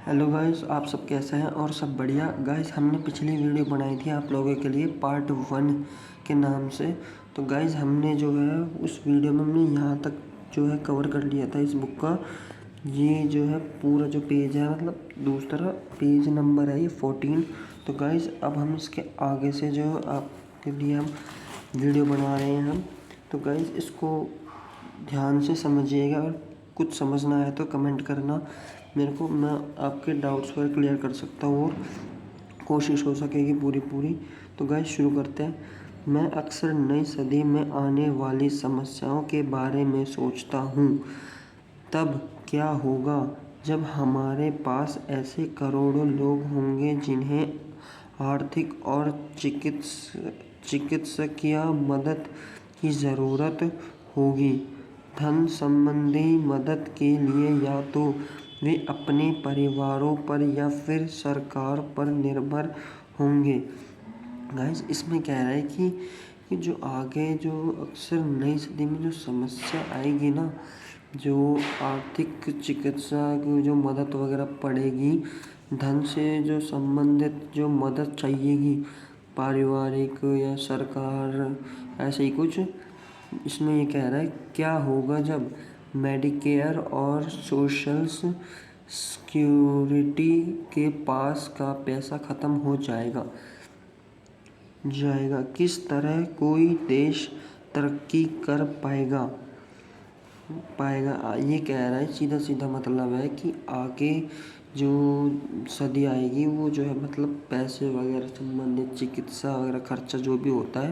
Hello guys, आप सब कैसे हैं और सब बढ़िया। गाइस हमने पिछली वीडियो बनाई थी आप लोगों के लिए पार्ट 1 के नाम से। तो गाइस हमने जो है उस वीडियो में हमने यहाँ तक जो है कवर कर लिया था इस बुक का। ये जो है पूरा जो पेज है, मतलब दूसरा पेज नंबर है ये 14। तो गाइस अब हम इसके आगे से जो आपके लिए हम वीडियो बना रहे हैं हम। तो गाइस इसको ध्यान से समझिएगा और कुछ समझना है तो कमेंट करना मेरे को, मैं आपके डाउट्स पर क्लियर कर सकता हूँ और कोशिश हो सकेगी पूरी। तो गाइस शुरू करते हैं। मैं अक्सर नई सदी में आने वाली समस्याओं के बारे में सोचता हूँ। तब क्या होगा जब हमारे पास ऐसे करोड़ों लोग होंगे जिन्हें आर्थिक और चिकित्सकीय मदद की ज़रूरत होगी। धन संबंधी मदद के लिए या तो वे अपने परिवारों पर या फिर सरकार पर निर्भर होंगे। गाइस इसमें कह रहा है कि जो आगे जो अक्सर नई सदी में जो समस्या आएगी ना, जो आर्थिक चिकित्सा की जो मदद वगैरह पड़ेगी, धन से जो संबंधित जो मदद चाहिएगी, पारिवारिक या सरकार ऐसे ही कुछ। इसमें ये कह रहा है क्या होगा जब मेडिकेयर और सोशल सिक्योरिटी के पास का पैसा ख़त्म हो जाएगा। किस तरह कोई देश तरक्की कर पाएगा। ये कह रहा है सीधा मतलब है कि आगे जो सदी आएगी वो जो है मतलब पैसे वगैरह संबंधित चिकित्सा वगैरह खर्चा जो भी होता है,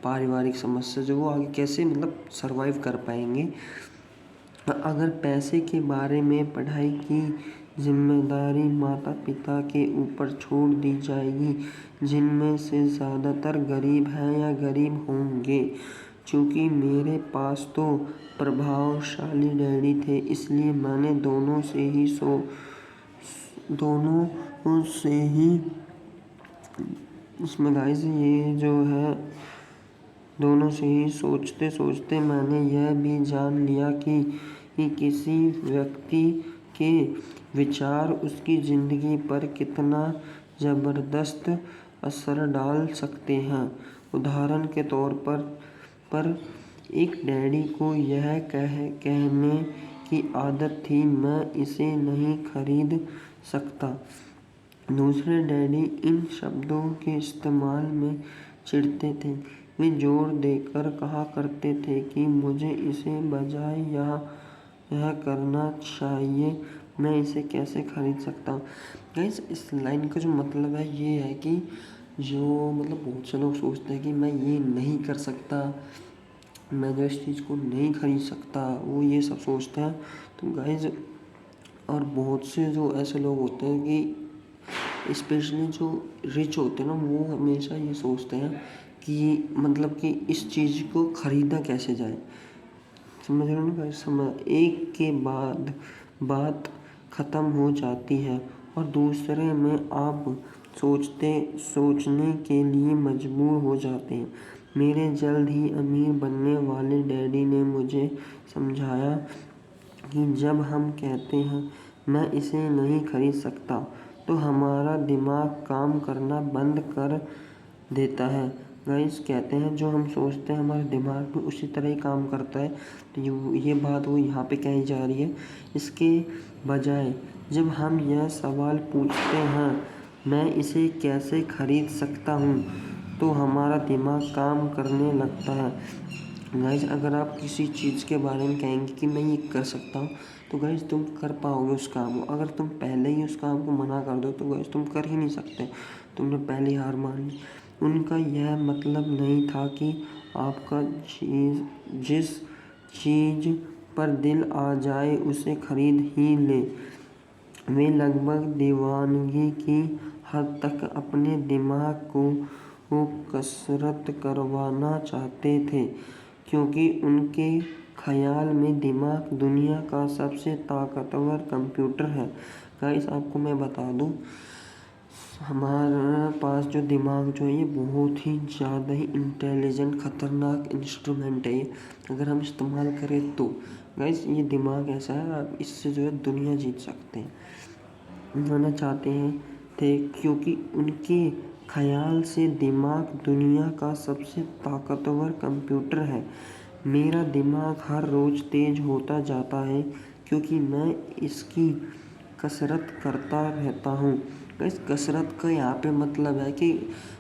पारिवारिक समस्या जो वो आगे कैसे मतलब सरवाइव कर पाएंगे। अगर पैसे के बारे में पढ़ाई की जिम्मेदारी माता पिता के ऊपर छोड़ दी जाएगी, जिनमें से ज़्यादातर गरीब हैं या गरीब होंगे। चूँकि मेरे पास तो प्रभावशाली डैडी थे, इसलिए मैंने दोनों से ही इसमें गाइस ये जो है दोनों से ही सोचते सोचते मैंने यह भी जान लिया कि किसी व्यक्ति के विचार उसकी ज़िंदगी पर कितना ज़बरदस्त असर डाल सकते हैं। उदाहरण के तौर पर एक डैडी को यह कहने की आदत थी, मैं इसे नहीं खरीद सकता। दूसरे डैडी इन शब्दों के इस्तेमाल में चिढ़ते थे। वे जोर देकर कहा करते थे कि मुझे इसे बजाय यह करना चाहिए, मैं इसे कैसे खरीद सकता हूँ। गाइस इस लाइन का जो मतलब है ये है कि जो मतलब बहुत से लोग सोचते हैं कि मैं ये नहीं कर सकता, मैं जो इस चीज़ को नहीं खरीद सकता, वो ये सब सोचते हैं। तो गाइस और बहुत से जो ऐसे लोग होते हैं कि स्पेशली जो रिच होते हैं ना, वो हमेशा ये सोचते हैं कि मतलब कि इस चीज़ को ख़रीदा कैसे जाए। समझ रहे हो ना गाइस। एक के बाद बात ख़त्म हो जाती है और दूसरे में आप सोचने के लिए मजबूर हो जाते हैं। मेरे जल्द ही अमीर बनने वाले डैडी ने मुझे समझाया कि जब हम कहते हैं मैं इसे नहीं खरीद सकता, तो हमारा दिमाग काम करना बंद कर देता है। गाइस कहते हैं जो हम सोचते हैं हमारे दिमाग भी उसी तरह ही काम करता है। तो ये बात वो यहाँ पे कही जा रही है। इसके बजाय जब हम यह सवाल पूछते हैं मैं इसे कैसे खरीद सकता हूँ, तो हमारा दिमाग काम करने लगता है। गाइस अगर आप किसी चीज़ के बारे में कहेंगे कि मैं ये कर सकता हूँ, तो गाइस तुम कर पाओगे उस काम को। अगर तुम पहले ही उस काम को मना कर दो तो गाइस तुम कर ही नहीं सकते, तुमने पहले ही हार मान ली। उनका यह मतलब नहीं था कि आपका जिस चीज़ पर दिल आ जाए उसे खरीद ही ले। वे लगभग दीवानगी की हद तक अपने दिमाग को कसरत करवाना चाहते थे, क्योंकि उनके ख़याल में दिमाग दुनिया का सबसे ताकतवर कंप्यूटर है। गाइस आपको मैं बता दूं, हमारे पास जो दिमाग जो है ये बहुत ही ज़्यादा ही इंटेलिजेंट ख़तरनाक इंस्ट्रूमेंट है ये। अगर हम इस्तेमाल करें तो गाइस ये दिमाग ऐसा है, आप इससे जो है दुनिया जीत सकते हैं। होना चाहते थे, क्योंकि उनके ख़याल से दिमाग दुनिया का सबसे ताकतवर कंप्यूटर है। मेरा दिमाग हर रोज़ तेज़ होता जाता है क्योंकि मैं इसकी कसरत करता रहता हूँ। इस कसरत का यहाँ पे मतलब है कि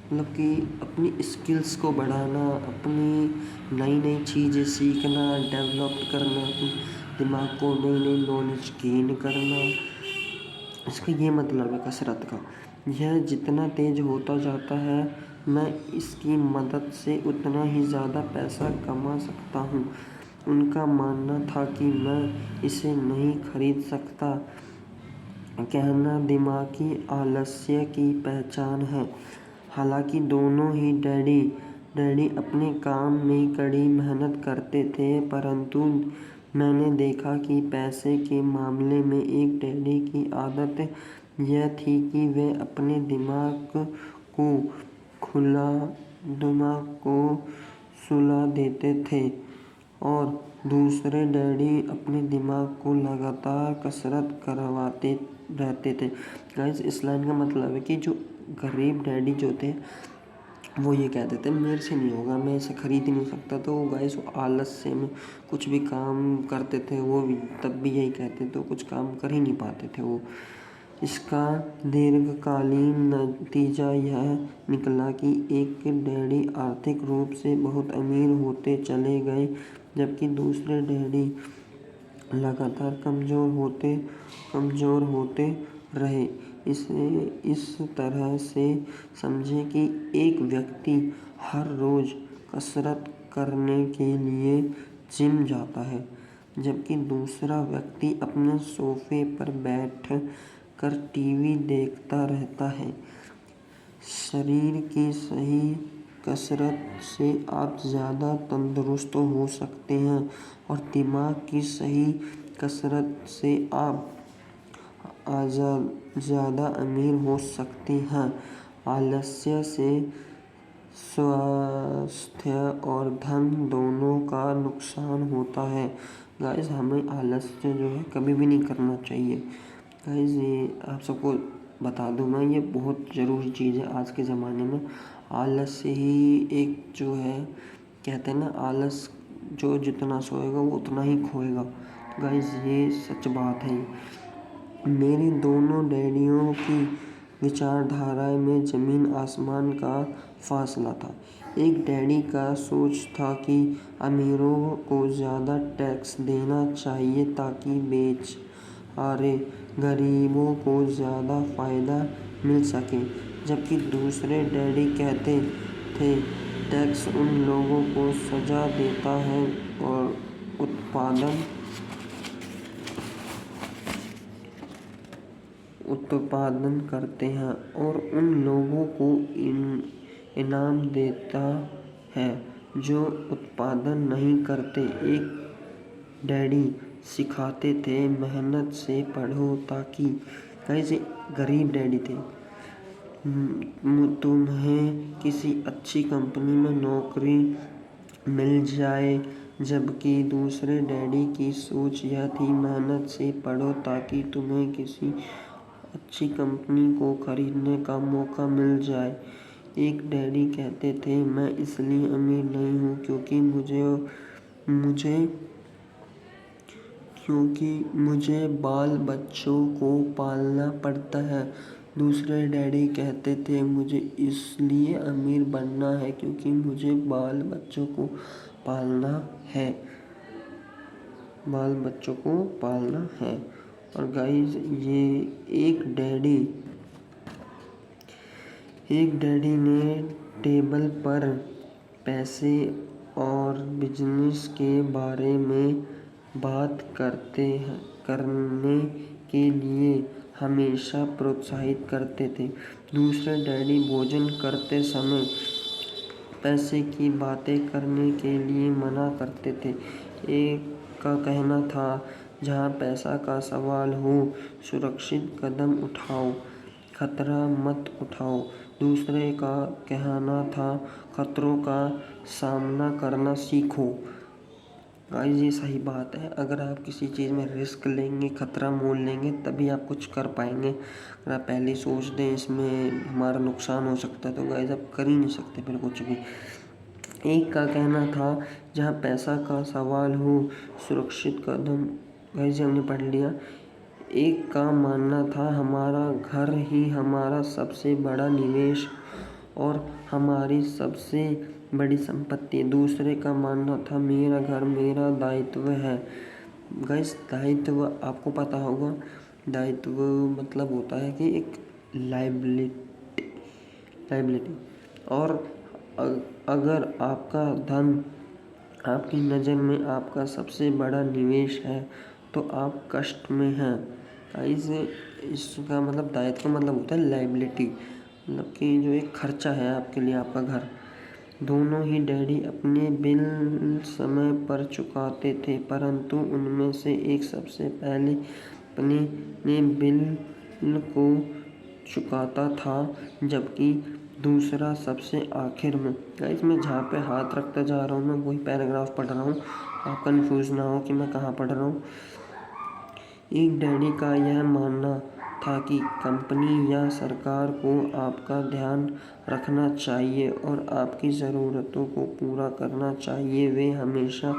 अपनी स्किल्स को बढ़ाना, अपनी नई-नई चीज़ें सीखना, डेवलप करना, अपने दिमाग को नई-नई नॉलेज गेन करना। इसका ये मतलब है कसरत का। यह जितना तेज़ होता जाता है, मैं इसकी मदद से उतना ही ज़्यादा पैसा कमा सकता हूँ। उनका मानना था कि मैं इसे नहीं खरीद सकता। कहना दिमागी आलस्य की पहचान है। हालांकि दोनों ही डैडी अपने काम में कड़ी मेहनत करते थे, परंतु मैंने देखा कि पैसे के मामले में एक डैडी की आदत यह थी कि वे अपने दिमाग को सुला देते थे और दूसरे डैडी अपने दिमाग को लगातार कसरत करवाते रहते थे। गाइस, इस लाइन का मतलब है कि जो गरीब डैडी जो थे वो ये कहते थे मेरे से नहीं होगा, मैं इसे खरीद ही नहीं सकता। तो गाइस वो आलस्य में कुछ भी काम करते थे, वो भी तब भी यही कहते तो कुछ काम कर ही नहीं पाते थे वो। इसका दीर्घकालीन नतीजा यह निकला कि एक डैडी आर्थिक रूप से बहुत अमीर होते चले गए, जबकि दूसरे डैडी लगातार कमज़ोर होते रहे। इसे इस तरह से समझें कि एक व्यक्ति हर रोज़ कसरत करने के लिए जिम जाता है, जबकि दूसरा व्यक्ति अपने सोफ़े पर बैठ कर टीवी देखता रहता है। शरीर की सही कसरत से आप ज़्यादा तंदुरुस्त हो सकते हैं और दिमाग की सही कसरत से आप ज़्यादा अमीर हो सकते हैं। आलस्य से स्वास्थ्य और धन दोनों का नुकसान होता है। गाइस, हमें आलस्य जो है कभी भी नहीं करना चाहिए। गाइस, ये आप सबको बता दूँ मैं, ये बहुत ज़रूरी चीज़ है आज के ज़माने में। आलस्य ही एक जो है, कहते हैं ना, आलस जो जितना सोएगा वो उतना ही खोएगा। गाइस, ये सच बात है। मेरी दोनों डैडियों की विचारधारा में ज़मीन आसमान का फासला था। एक डैडी का सोच था कि अमीरों को ज़्यादा टैक्स देना चाहिए ताकि बेचारे गरीबों को ज़्यादा फ़ायदा मिल सके, जबकि दूसरे डैडी कहते थे टैक्स उन लोगों को सजा देता है और उत्पादन करते हैं और उन लोगों को इनाम देता है जो उत्पादन नहीं करते। एक डैडी सिखाते थे मेहनत से पढ़ो ताकि, कैसे गरीब डैडी थे, तुम्हें किसी अच्छी कंपनी में नौकरी मिल जाए, जबकि दूसरे डैडी की सोच यह थी मेहनत से पढ़ो ताकि तुम्हें किसी अच्छी कंपनी को खरीदने का मौका मिल जाए। एक डैडी कहते थे मैं इसलिए अमीर नहीं हूँ क्योंकि मुझे बाल बच्चों को पालना पड़ता है। दूसरे डैडी कहते थे मुझे इसलिए अमीर बनना है क्योंकि मुझे बाल बच्चों को पालना है। और गाइस, ये एक डैडी ने टेबल पर पैसे और बिजनेस के बारे में बात करने के लिए हमेशा प्रोत्साहित करते थे। दूसरे डैडी भोजन करते समय पैसे की बातें करने के लिए मना करते थे। एक का कहना था जहाँ पैसा का सवाल हो सुरक्षित कदम उठाओ, खतरा मत उठाओ। दूसरे का कहना था खतरों का सामना करना सीखो। गाइस ये सही बात है। अगर आप किसी चीज़ में रिस्क लेंगे, खतरा मोल लेंगे, तभी आप कुछ कर पाएंगे। अगर आप पहले ही सोच दें इसमें हमारा नुकसान हो सकता है, तो गाइस आप कर ही नहीं सकते फिर कुछ भी। एक का कहना था, जहाँ पैसा का सवाल हो सुरक्षित कदम। गाइस हमने पढ़ लिया। एक का मानना था, हमारा घर ही हमारा सबसे बड़ा निवेश और हमारी सबसे बड़ी संपत्ति। दूसरे का मानना था, मेरा घर मेरा दायित्व है। गाइस दायित्व आपको पता होगा, दायित्व मतलब होता है कि एक लाइबिलिटी। और अगर आपका धन आपकी नज़र में आपका सबसे बड़ा निवेश है, तो आप कष्ट में हैं। गाइस इसका मतलब दायित्व का मतलब होता है लाइबिलिटी, मतलब कि जो एक खर्चा है आपके लिए आपका घर। दोनों ही डैडी अपने बिल समय पर चुकाते थे, परंतु उनमें से एक सबसे पहले अपने बिल को चुकाता था, जबकि दूसरा सबसे आखिर में। गाइस मैं जहाँ पे हाथ रखता जा रहा हूँ मैं वही पैराग्राफ पढ़ रहा हूँ, आप कंफ्यूज ना हो कि मैं कहाँ पढ़ रहा हूँ। एक डैडी का यह मानना था कि कंपनी या सरकार को आपका ध्यान रखना चाहिए और आपकी ज़रूरतों को पूरा करना चाहिए। वे हमेशा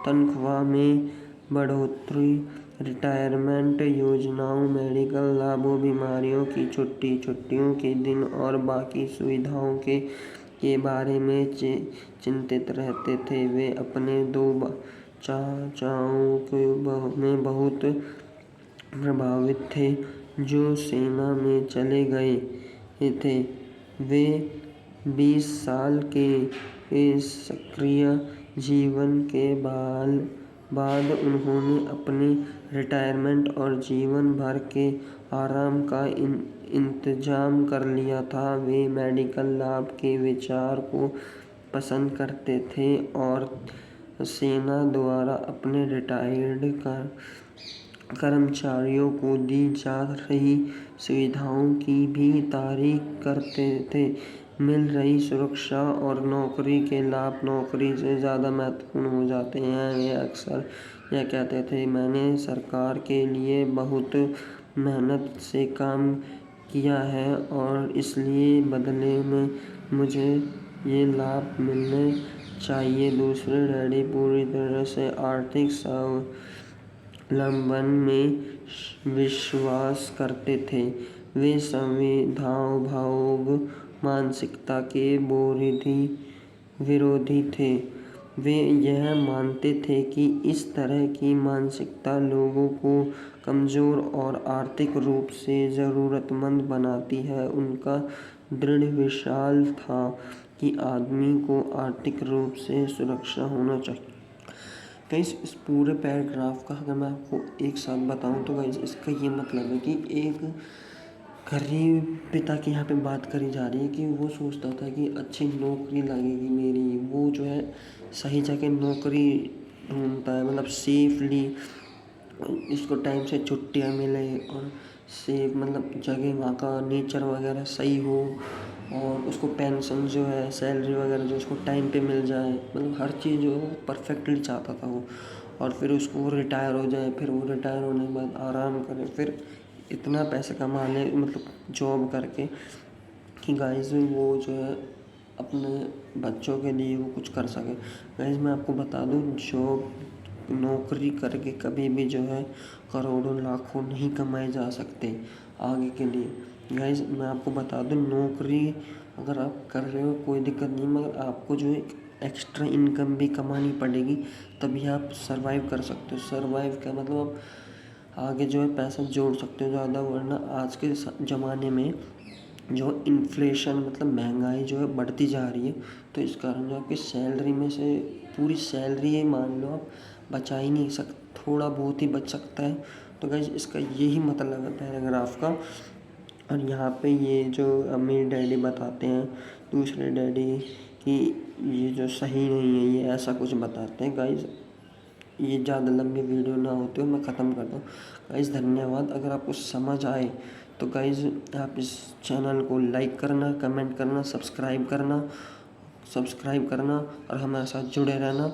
तनख्वाह में बढ़ोतरी, रिटायरमेंट योजनाओं, मेडिकल लाभों, बीमारियों की छुट्टियों के दिन और बाकी सुविधाओं के बारे में चिंतित रहते थे। वे अपने दो चाचाओं में बहुत प्रभावित थे, जो सेना में चले गए थे। वे 20 साल के सक्रिय जीवन के बाद उन्होंने अपने रिटायरमेंट और जीवन भर के आराम का इंतजाम कर लिया था। वे मेडिकल लाभ के विचार को पसंद करते थे और सेना द्वारा अपने रिटायर्ड कर्मचारियों को दी जा रही सुविधाओं की भी तारीफ करते थे। मिल रही सुरक्षा और नौकरी के लाभ नौकरी से ज़्यादा महत्वपूर्ण हो जाते हैं। वे अक्सर यह कहते थे, मैंने सरकार के लिए बहुत मेहनत से काम किया है और इसलिए बदले में मुझे ये लाभ मिलने चाहिए। दूसरे डैडी पूरी तरह से आर्थिक स्वावलंबन में विश्वास करते थे। वे सुविधाभोग मानसिकता के विरोधी थे। वे यह मानते थे कि इस तरह की मानसिकता लोगों को कमज़ोर और आर्थिक रूप से ज़रूरतमंद बनाती है। उनका दृढ़ विश्वास था कि आदमी को आर्थिक रूप से सुरक्षा होना चाहिए। गाइस इस पूरे पैराग्राफ का अगर मैं आपको एक साथ बताऊं तो गाइस इसका ये मतलब है कि एक गरीब पिता की यहाँ पे बात करी जा रही है कि वो सोचता था कि अच्छी नौकरी लगेगी मेरी, वो जो है सही जगह नौकरी ढूंढता है, मतलब सेफली इसको टाइम से छुट्टियाँ मिले और सेफ मतलब जगह वहाँ का नेचर वगैरह सही हो और उसको पेंशन जो है सैलरी वगैरह जो उसको टाइम पे मिल जाए, मतलब हर चीज़ जो है परफेक्टली चाहता था वो। और फिर उसको रिटायर हो जाए, फिर वो रिटायर होने के बाद आराम करे, फिर इतना पैसा कमा ले मतलब जॉब करके कि गाइस वो जो है अपने बच्चों के लिए वो कुछ कर सके। गाइस मैं आपको बता दूं, जॉब नौकरी करके कभी भी जो है करोड़ों लाखों नहीं कमाए जा सकते आगे के लिए। गाइस मैं आपको बता दूं, नौकरी अगर आप कर रहे हो कोई दिक्कत नहीं, मगर आपको जो है एक्स्ट्रा इनकम भी कमानी पड़ेगी, तभी आप सरवाइव कर सकते हो। सरवाइव का मतलब आप आगे जो है पैसा जोड़ सकते हो ज़्यादा, वरना आज के ज़माने में जो इन्फ्लेशन मतलब महंगाई जो है बढ़ती जा रही है, तो इस कारण जो आपकी सैलरी में से पूरी सैलरी मान लो आप बचा ही नहीं सकते, थोड़ा बहुत ही बच सकता है। तो गाइस इसका यही मतलब है पैराग्राफ का। और यहाँ पे ये जो अमीर डैडी बताते हैं दूसरे डैडी कि ये जो सही नहीं है, ये ऐसा कुछ बताते हैं। गाइस ये ज़्यादा लंबी वीडियो ना होते हुए मैं ख़त्म कर दूँ। गाइस धन्यवाद। अगर आपको समझ आए तो गाइस आप इस चैनल को लाइक करना, कमेंट करना, सब्सक्राइब करना और हमारे साथ जुड़े रहना।